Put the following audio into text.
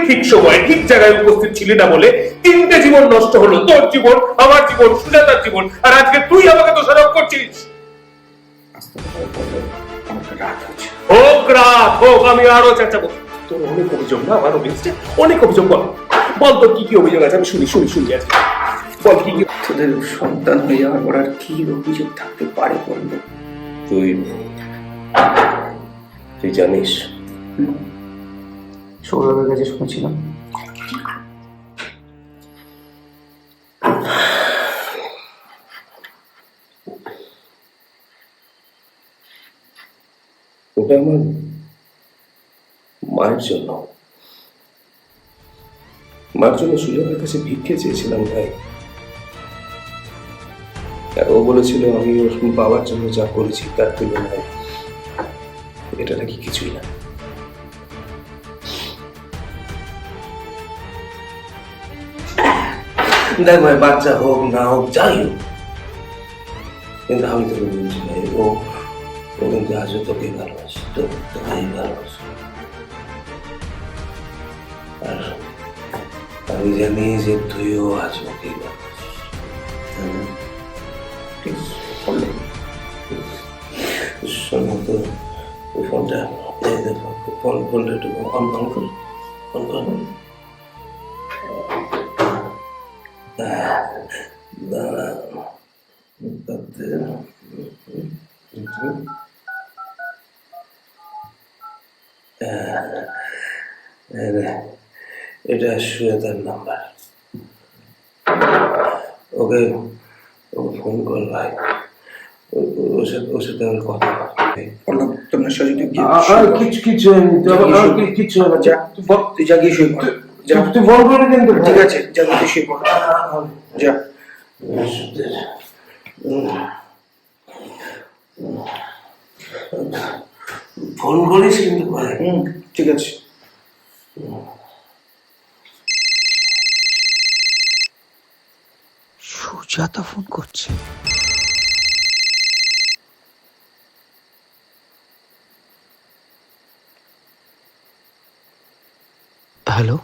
ঠিক সময়ে ঠিক জায়গায় উপস্থিত ছিলি না বলে 3টে জীবন নষ্ট হলো, তোর জীবন, আমার জীবন, সুজাতার জীবন, আর আজকে তুই আমাকে দোষারোপ করছিস। আস্তে করে বললো আমাকে রাত হচ্ছে। হোক রাত হোক, আমি আরো চেঁচাবো। তোর অনেক অভিযোগ না আমার অভিযোগ, অনেক অভিযোগ। বল বল তোর কি কি অভিযোগ আছে, আমি শুনি আজকে। বল কি কি। তোদের সন্তান হয়ে যাওয়ার পর আর কি অভিযোগ থাকতে পারে বললো? তুই জানিস সৌরভের কাছে শুনেছিলাম। ওটা আমার মায়ের জন্য সুজাতার কাছে ভিক্ষে চেয়েছিলাম ভাই। আর ও বলেছিল আমি ওর বাবার জন্য যা করেছি তার তুলনায় এটা নাকি কিছুই না। দেখ ভাই, বাচ্চা হোক না হোক যাই হোক, কিন্তু আমি তোকে বলছি ভাই, ও কিন্তু আজও তোকে ভালোবাসি, তোকেই ভালোবাসি। আর আমি জানি যে তুইও আজ ওকেই ভালোবাসিস। শোনো তো, ফোনটা ফোনটা একটু অন কর। এটা সুজাতার নাম্বার। ওকে ফোন কর ভাই, ওর সাথে আমার কথা বললাম তোমরা সবাই কিছু হবে। তুই যা গিয়ে শুয়ে পড়। তুই ফোন করবি কিন্তু। ঠিক আছে, যা তুই শুয়ে পড়। যা। ফোন করিস কিন্তু ভাই। ঠিক আছে। সুজাতা ফোন করছে। হ্যালো।